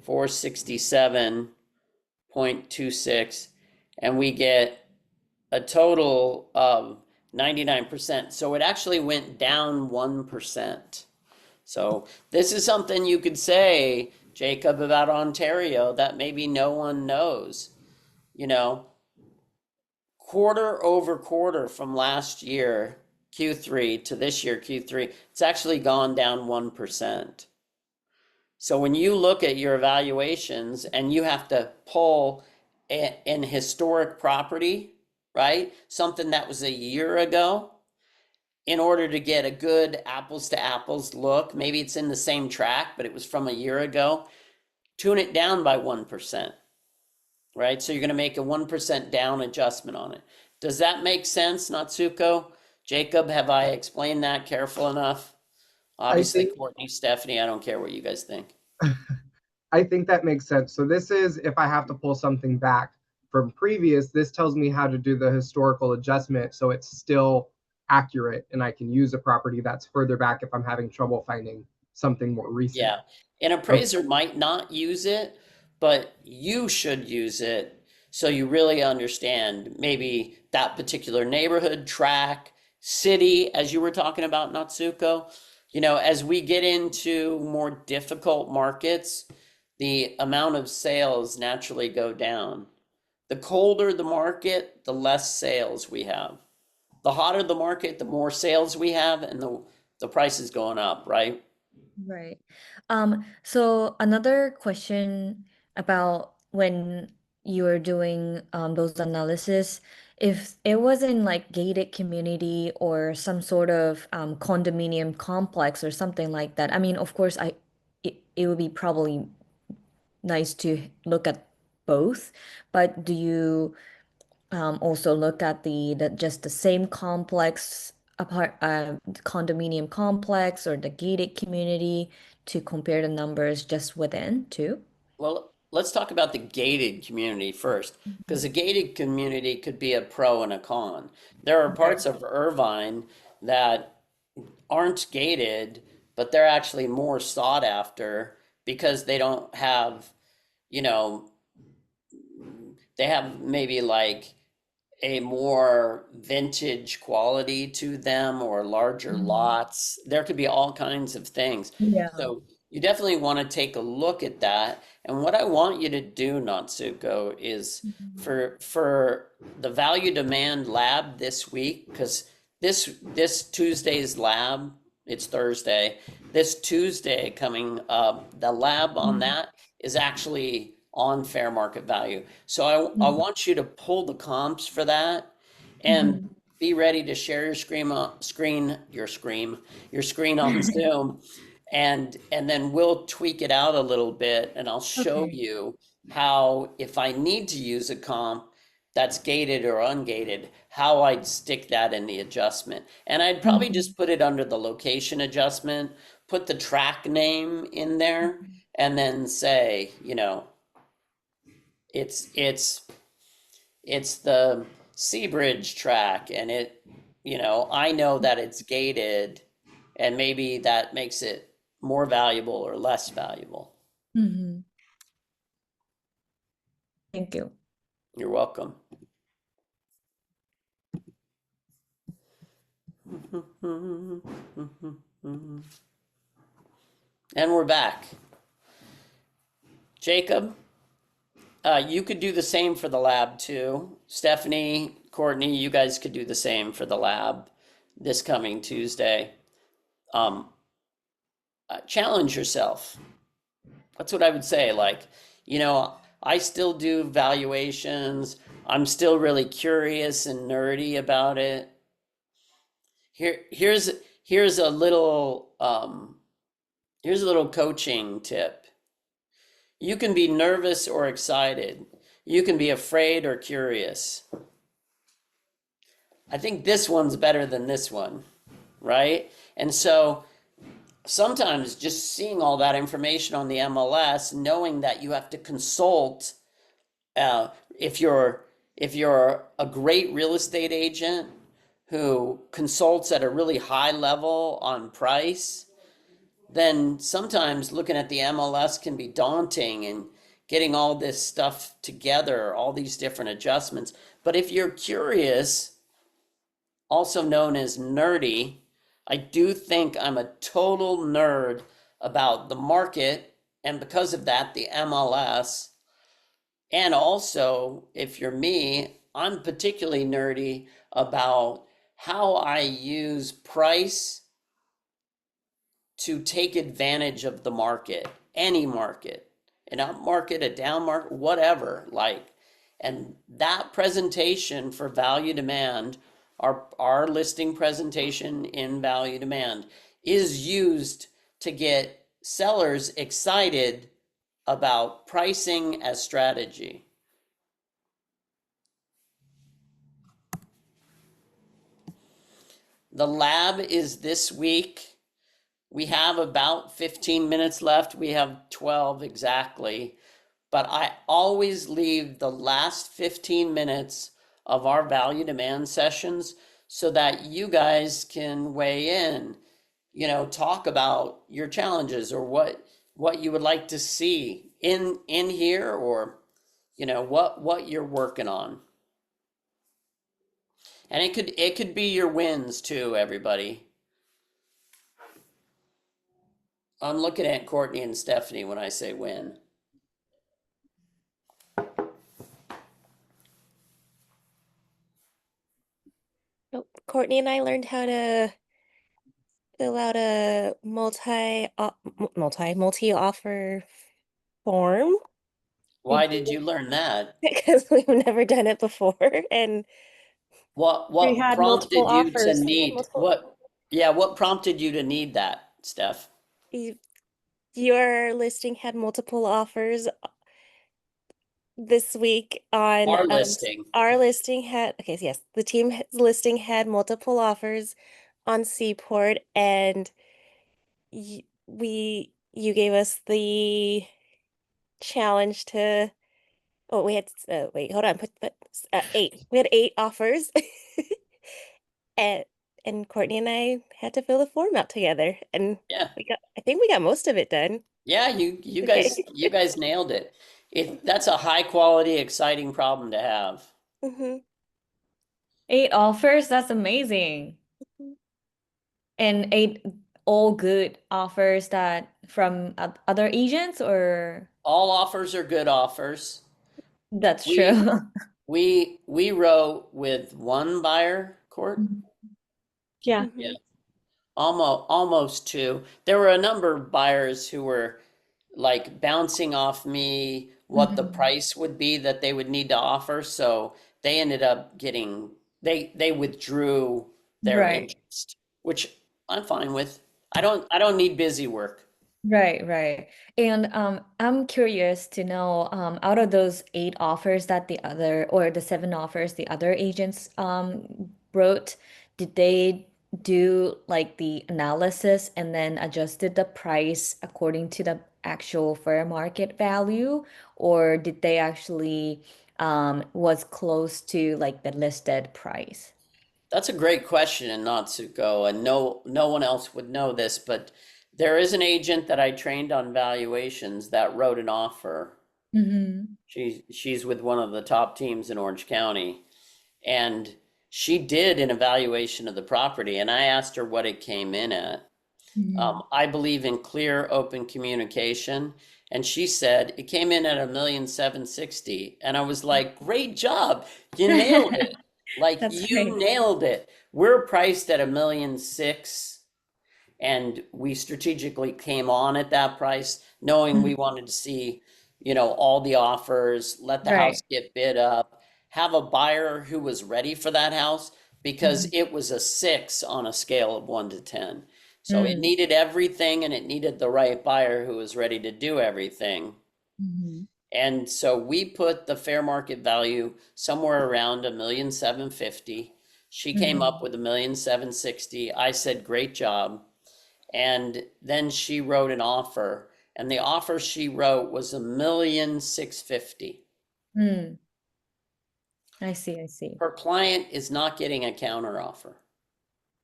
467.26, and we get a total of 99%. So it actually went down 1%. So this is something you could say, Jacob, about Ontario that maybe no one knows. You know, quarter over quarter from last year, Q3 to this year, Q3, it's actually gone down 1%. So when you look at your evaluations and you have to pull an historic property, right? Something that was a year ago, in order to get a good apples to apples look, maybe it's in the same track, but it was from a year ago, tune it down by 1%, right? So you're going to make a 1% down adjustment on it. Does that make sense, Natsuko? Jacob, have I explained that careful enough? Obviously, think Courtney, Stephanie, I don't care what you guys think. I think that makes sense. So this is if I have to pull something back from previous, this tells me how to do the historical adjustment so it's still accurate and I can use a property that's further back if I'm having trouble finding something more recent. Yeah, an appraiser might not use it, but you should use it so you really understand maybe that particular neighborhood, track, city, as you were talking about, Natsuko. You know, as we get into more difficult markets, the amount of sales naturally go down. The colder the market, the less sales we have. The hotter the market, the more sales we have, and the price is going up, right? Right. So another question about when you were doing those analysis, if it was in like gated community or some sort of condominium complex or something like that, I mean, of course, it would be probably nice to look at both, but do you also look at the just the same complex apart condominium complex or the gated community to compare the numbers just within too? Well, let's talk about the gated community first, because the gated community could be a pro and a con. There are Okay. parts of Irvine that aren't gated, but they're actually more sought after because they don't have, you know, they have maybe like a more vintage quality to them or larger Mhm. lots. There could be all kinds of things. Yeah. So you definitely want to take a look at that. And what I want you to do, Natsuko, is Mhm. for the value demand lab this week, because this Tuesday's lab, it's Thursday. This Tuesday coming up, the lab on Mhm. that is actually on fair market value. So I Mhm. want you to pull the comps for that and Mhm. be ready to share your screen on Zoom, and then we'll tweak it out a little bit and I'll show Okay. you how, if I need to use a comp that's gated or ungated, how I'd stick that in the adjustment. And I'd probably Mhm. just put it under the location adjustment, put the track name in there, and then say, you know, it's it's it's the Seabridge track, and it, you know, I know that it's gated, and maybe that makes it more valuable or less valuable. Mhm. Thank you. You're welcome. And we're back. Jacob, you could do the same for the lab too. Stephanie, Courtney, you guys could do the same for the lab this coming Tuesday. Um, challenge yourself. That's what I would say. Like, you know, I still do valuations. I'm still really curious and nerdy about it. Here's here's a little here's a little coaching tip. You can be nervous or excited. You can be afraid or curious. I think this one's better than this one, right? And so sometimes just seeing all that information on the MLS, knowing that you have to consult, uh, if you're a great real estate agent who consults at a really high level on price, then sometimes looking at the MLS can be daunting and getting all this stuff together, all these different adjustments. But if you're curious, also known as nerdy, I do think I'm a total nerd about the market, and because of that, the MLS. And also, if you're me, I'm particularly nerdy about how I use price to take advantage of the market, any market, an up market, a down market, whatever, like, and that presentation for value demand, our listing presentation in value demand is used to get sellers excited about pricing as strategy. The lab is this week. We have about 15 minutes left. We have 12 exactly. But I always leave the last 15 minutes of our value demand sessions so that you guys can weigh in, talk about your challenges or what you would like to see in here, or what you're working on. And it could be your wins too, everybody. I'm looking at Courtney and Stephanie when I say win. Oh, Courtney and I learned how to fill out a multi-offer form Why did you learn that? because we've never done it before, and What We what had multiple prompted you to offers. we had need multiple. what prompted you to need that, Steph? You, your listing had multiple offers this week on Our listing. our listing had okay, yes, the listing had multiple offers on Seaport, and you gave us the challenge to we had wait, hold on, put eight. We had 8 offers. and and Courtney and I had to fill the form out together, and Yeah. I think we got most of it done. Yeah, you guys Okay. you guys nailed it. That's a high quality, exciting problem to have. hmm 8 offers, that's amazing. And 8 all good offers that from other agents, or All offers are good offers. that's We true. we wrote with one buyer, Court. Yeah. Yeah. Almost 2. There were a number of buyers who were like bouncing off me what the Mhm. price would be that they would need to offer. So they ended up they withdrew their Right. interest, which I'm fine with. I don't need busy work. Right, right. And I'm curious to know, out of those 8 offers that the other, or the 7 offers the other agents wrote, did they do like the analysis and then adjusted the price according to the actual fair market value, or did they actually was close to like the listed price? That's a great question, and Natsuko, and no one else would know this, but there is an agent that I trained on valuations that wrote an offer. Mm-hmm. She's with one of the top teams in Orange County, and she did an evaluation of the property, and I asked her what it came in at. Mm-hmm. I believe in clear, open communication, and she said it came in at 1,760,000, and I was like, "Great job, you nailed it! Like That's you great. nailed it." We're priced at 1,600,000, and we strategically came on at that price, knowing we Mhm. wanted to see, all the offers, let the house Right. get bid up, have a buyer who was ready for that house because Mhm. it was a 6 on a scale of 1 to 10. So it needed everything, and it needed the right buyer who was ready to do everything. Mm-hmm. And so we put the fair market value somewhere around 1,750,000. She came up Mm-hmm. with 1,760,000. I said, "Great job." And then she wrote an offer, and the offer she wrote was 1,650,000. Mm. I see, I see. Her client is not getting a counter offer.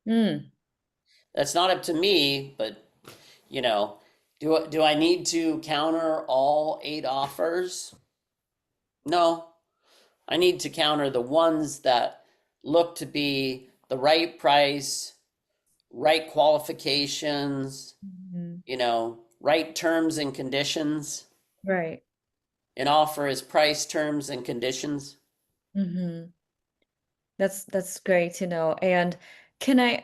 Mm. That's not up to me, but do I need to counter all 8 offers? No, I need to counter the ones that look to be the right price, right qualifications, Mhm. right terms and conditions. Right. An offer is price, terms, and conditions. Mm-hmm. That's great to know. And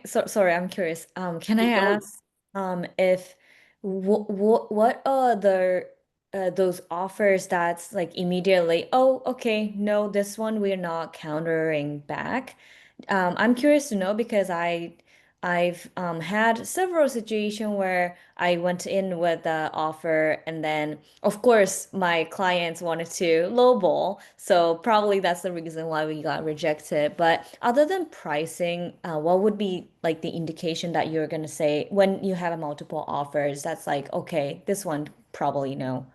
sorry, I'm curious. Can I Keep going. ask? If what are the those offers that's like immediately, oh, okay, no, this one we're not countering back. I'm curious to know because I've had several situations where I went in with the offer and then of course my clients wanted to lowball, so probably that's the reason why we got rejected. But other than pricing, what would be like the indication that you're gonna say when you have a multiple offers, that's like, okay, this one probably no.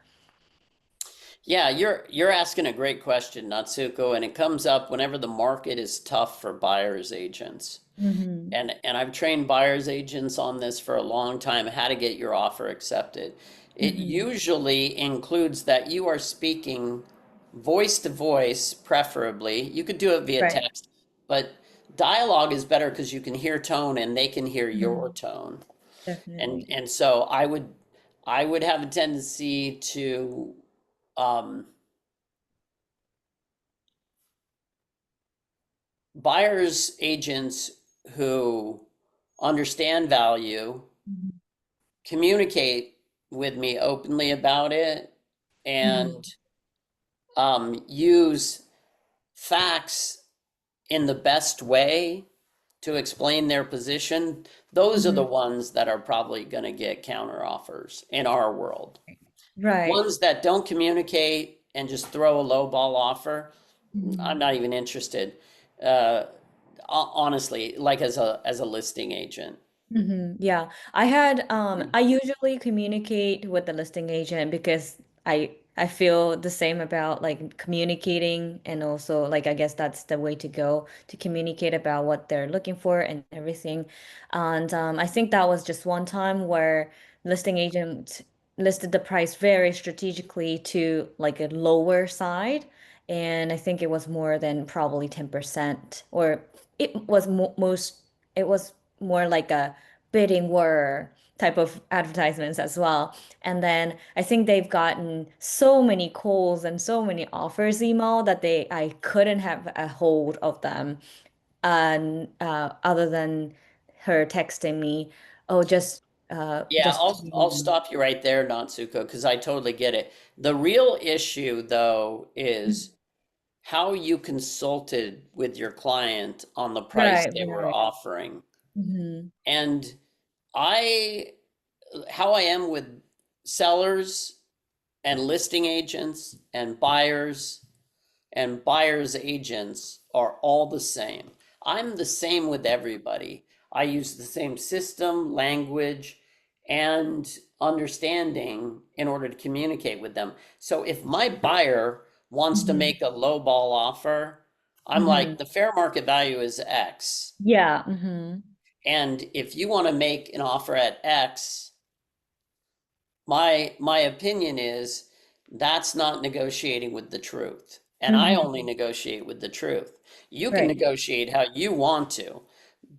Yeah, you're asking a great question, Natsuko, and it comes up whenever the market is tough for buyers agents. Mm-hmm. And I've trained buyers agents on this for a long time, how to get your offer accepted. It Mm-hmm. usually includes that you are speaking voice to voice, preferably. You could do it via Right. text, but dialogue is better because you can hear tone and they can hear your Mm-hmm. tone. Definitely. And so I would have a tendency to um, buyers agents who understand value Mhm. communicate with me openly about it Mhm. and use facts in the best way to explain their position, those are the Mhm. ones that are probably going to get counter offers in our world. Right. Ones that don't communicate and just throw a low ball offer, I'm Mhm. not even interested. Uh, honestly, like as a listing agent. Yeah, I usually communicate with the listing agent because I feel the same about like communicating and also like I guess that's the way to go to communicate about what they're looking for and everything. And I think that was just one time where listing agent listed the price very strategically to like a lower side. And I think it was more than probably 10% or it was mo most it was more like a bidding war type of advertisements as well. And then I think they've gotten so many calls and so many offers email that I couldn't have a hold of them. And other than her texting me, oh, Yeah, just I'll stop you right there, Natsuko, because I totally get it. The real issue, though, is how you consulted with your client on the price right, they were right. offering. Hmm. And I, how I am with sellers and listing agents and buyers agents are all the same. I'm the same with everybody. I use the same system, language, and understanding in order to communicate with them. So if my buyer wants to Hmm. make a low ball offer, I'm Hmm. like, the fair market value is X. Yeah. Hmm. And if you want to make an offer at X, my opinion is that's not negotiating with the truth. And I only Hmm. negotiate with the truth. You can Right. negotiate how you want to,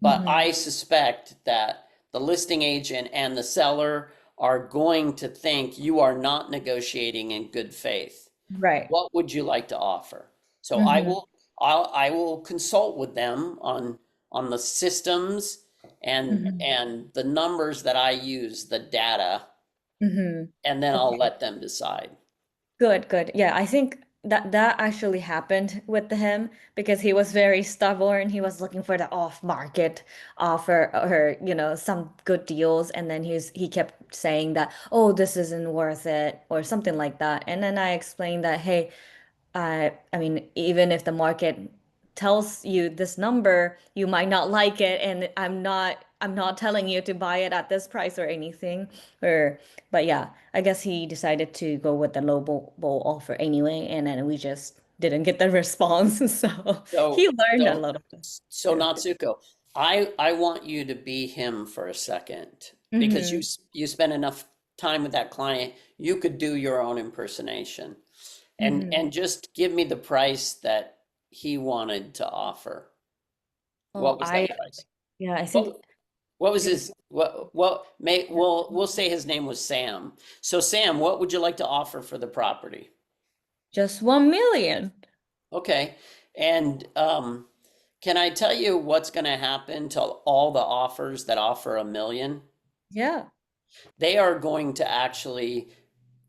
but Hmm. I suspect that the listing agent and the seller are going to think you are not negotiating in good faith. Right. What would you like to offer? So Hmm. I will consult with them on the systems Hmm. and the numbers that I use, the data, Hmm. and then I'll let them decide. Good, good. Yeah, I think that actually happened with him because he was very stubborn. He was looking for the off-market offer or, some good deals. And then he kept saying that, oh, this isn't worth it or something like that. And then I explained that, hey, I mean, even if the market tells you this number, you might not like it, and I'm not telling you to buy it at this price or anything. But yeah, I guess he decided to go with the low bowl offer anyway, and then we just didn't get the response. So he So, learned a so, little bit. so Natsuko, I want you to be him for a second because Mm-hmm. you spend enough time with that client, you could do your own impersonation Mm-hmm. and just give me the price that he wanted to offer. Oh, What was that price? yeah, I think What what was it his we'll say his name was Sam. So Sam, what would you like to offer for the property? just 1 million. Okay. And can I tell you what's going to happen to all the offers that offer 1 million? Yeah. They are going to actually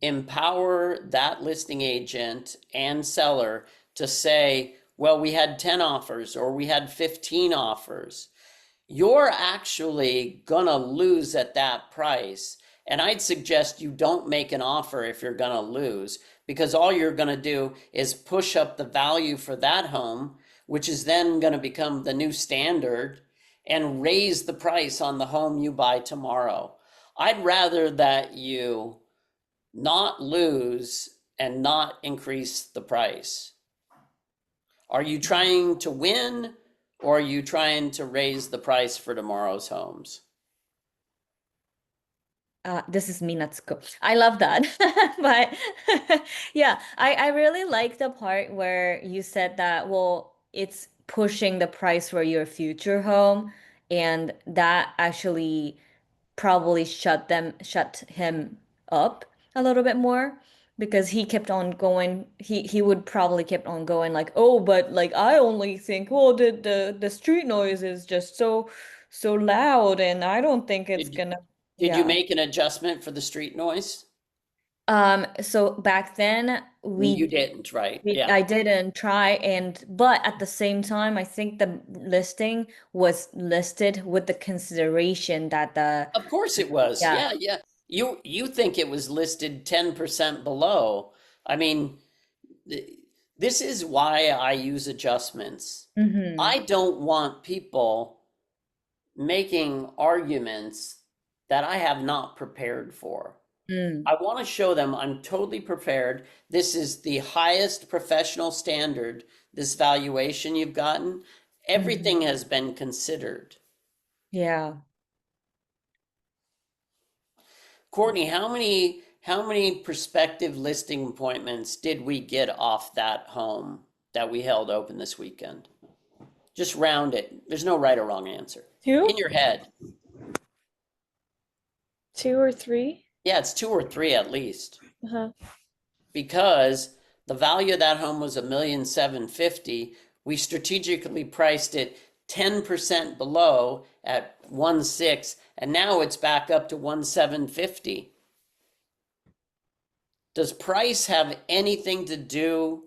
empower that listing agent and seller to say, well, we had 10 offers or we had 15 offers. You're actually gonna lose at that price. And I'd suggest you don't make an offer if you're gonna lose, because all you're gonna do is push up the value for that home, which is then gonna become the new standard and raise the price on the home you buy tomorrow. I'd rather that you not lose and not increase the price. Are you trying to win or are you trying to raise the price for tomorrow's homes? This is Minatsuko. I love that. But yeah, I really like the part where you said that, well, it's pushing the price for your future home, and that actually probably shut him up a little bit more, because he kept on going. He would probably kept on going like, oh, but like I only think, well, the street noise is just so loud, and I don't think it's Did you, gonna, did you yeah. make an adjustment for the street noise? So back then You didn't, right? Yeah. I didn't try, but at the same time, I think the listing was listed with the consideration that Of course it was. yeah. Yeah, yeah. You think it was listed 10% below. I mean, this is why I use adjustments. Mm-hmm. I don't want people making arguments that I have not prepared for. Mm, I want to show them I'm totally prepared. This is the highest professional standard, this valuation you've gotten. mm-hmm. Everything has been considered. Yeah. Courtney, how many prospective listing appointments did we get off that home that we held open this weekend? Just round it. There's no right or wrong answer. Two? In your head. 2 or 3? Yeah, it's 2 or 3 at least. Uh-huh. Because the value of that home was $1,750,000. We strategically priced it 10% below at 1.6, and now it's back up to 1.750. Does price have anything to do,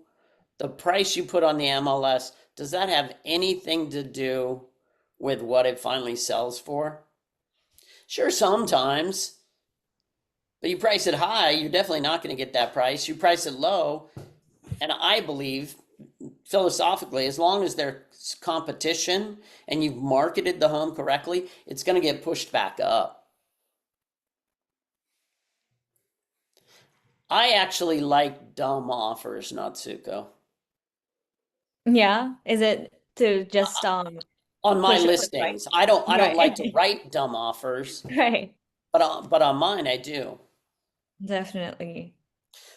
the price you put on the MLS, does that have anything to do with what it finally sells for? Sure, sometimes. But you price it high, you're definitely not going to get that price. You price it low, and I believe philosophically, as long as there's competition and you've marketed the home correctly, it's going to get pushed back up. I actually like dumb offers, Natsuko. Yeah. Is it to just On my push up the price? listings, I don't like Right. to write dumb offers, Right. but on mine I do. Definitely.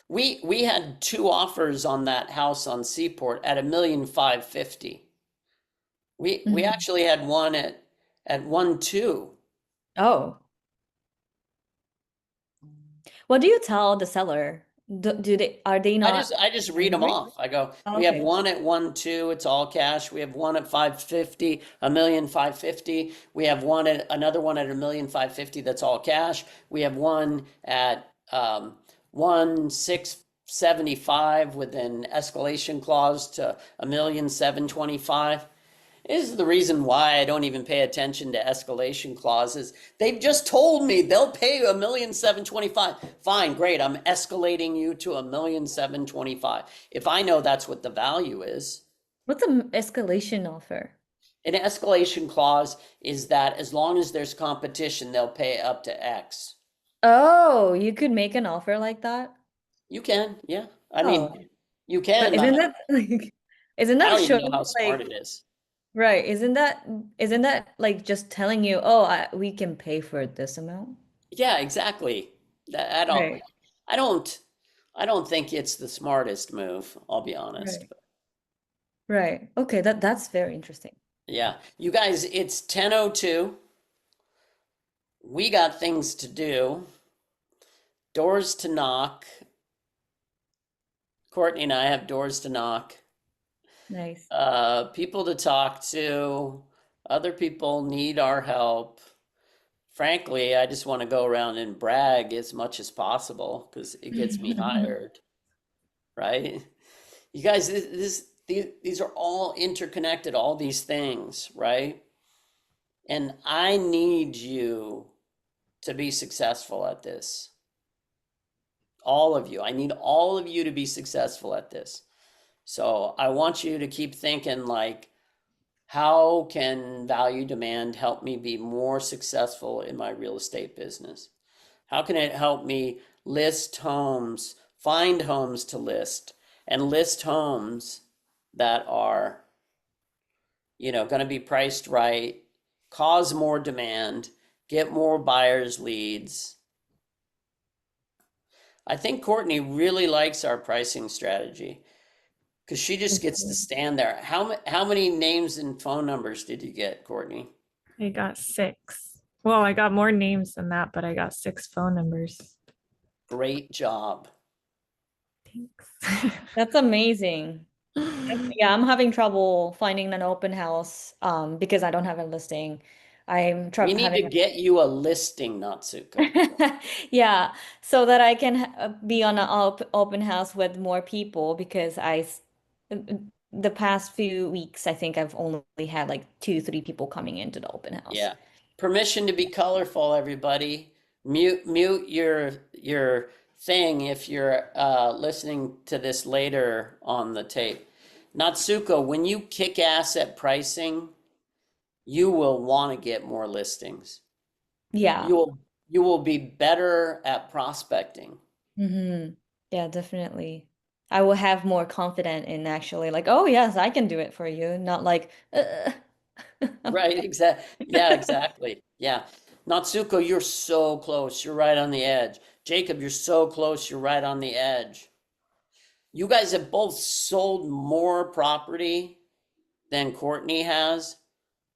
We had 2 offers on that house on Seaport at $1,550,000. We Mhm. actually had one at 1.2. Oh. What do you tell the seller? Are they not I just read them angry? off. I go, Oh, we have okay. one at 1.2, it's all cash. We have one at 550, $1,550,000. We have another one at $1,550,000 that's all cash. We have one at 1,675 with an escalation clause to $1,725,000. This is the reason why I don't even pay attention to escalation clauses. They've just told me they'll pay $1,725,000. Fine, great. I'm escalating you to $1,725,000. If I know that's what the value is. What's an escalation offer? An escalation clause is that as long as there's competition, they'll pay up to X. Oh, you could make an offer like that? You can, yeah. I Oh, mean, you but can. isn't that like, isn't I that don't even showing know how smart like, it is. right? Isn't that like just telling you, oh, we can pay for this amount? Yeah, exactly. I don't, Right. I don't, I don't think it's the smartest move, I'll be honest. Right. Right. Okay, that's very interesting. Yeah, you guys, it's 10:02. We got things to do, doors to knock. Courtney and I have doors to knock, Nice. people to talk to. Other people need our help. frankly, I just want to go around and brag as much as possible because it gets me hired, right? You guys, these are all interconnected, all these things, right? And I need you to be successful at this. All of you. I need all of you to be successful at this. So I want you to keep thinking like, how can value demand help me be more successful in my real estate business? How can it help me list homes, find homes to list, and list homes that are, going to be priced right, cause more demand, get more buyers leads? I think Courtney really likes our pricing strategy because she just gets to stand there. How many names and phone numbers did you get, Courtney? I got 6. Well, I got more names than that, but I got 6 phone numbers. Great job. Thanks. That's amazing. Yeah, I'm having trouble finding an open house because I don't have a listing. I'm We need to having get you a listing, Natsuko. yeah, so that I can be on an open house with more people because the past few weeks I think I've only had like 2, 3 people coming into the open house. Yeah. Permission to be colorful, everybody. Mute your thing if you're listening to this later on the tape. Natsuko, when you kick ass at pricing, you will want to get more listings. Yeah. You will be better at prospecting. Yeah, definitely. I will have more confidence in actually like, oh yes, I can do it for you, not like Right, yeah, exactly. Yeah. Natsuko, you're so close. You're right on the edge. Jacob, you're so close. You're right on the edge. You guys have both sold more property than Courtney has.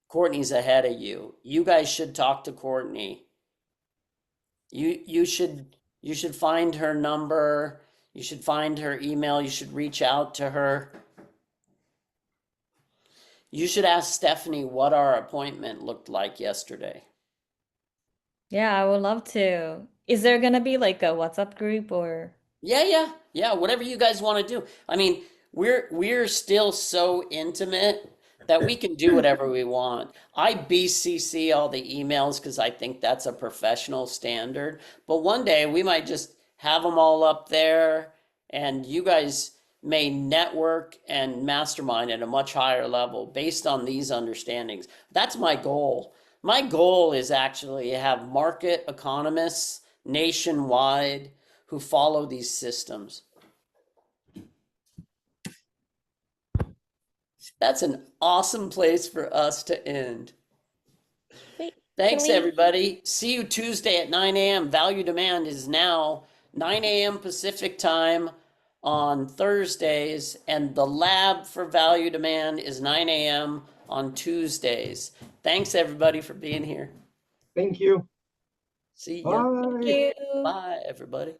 Courtney's ahead of you. You guys should talk to Courtney. You should find her number. You should find her email. You should reach out to her. You should ask Stephanie what our appointment looked like yesterday. Yeah, I would love to. Is there gonna be like a WhatsApp group or? Yeah, whatever you guys want to do. I mean, we're still so intimate that we can do whatever we want. I BCC all the emails because I think that's a professional standard. But one day we might just have them all up there, and you guys may network and mastermind at a much higher level based on these understandings. That's my goal. My goal is actually to have market economists nationwide who follow these systems. That's an awesome place for us to end. Wait, Thanks, we- everybody. See you Tuesday at 9 a.m. Value Demand is now 9 a.m. Pacific time on Thursdays, and the lab for Value Demand is 9 a.m. on Tuesdays. Thanks, everybody, for being here. Thank you. See ya. Bye. Thank you. Bye, everybody.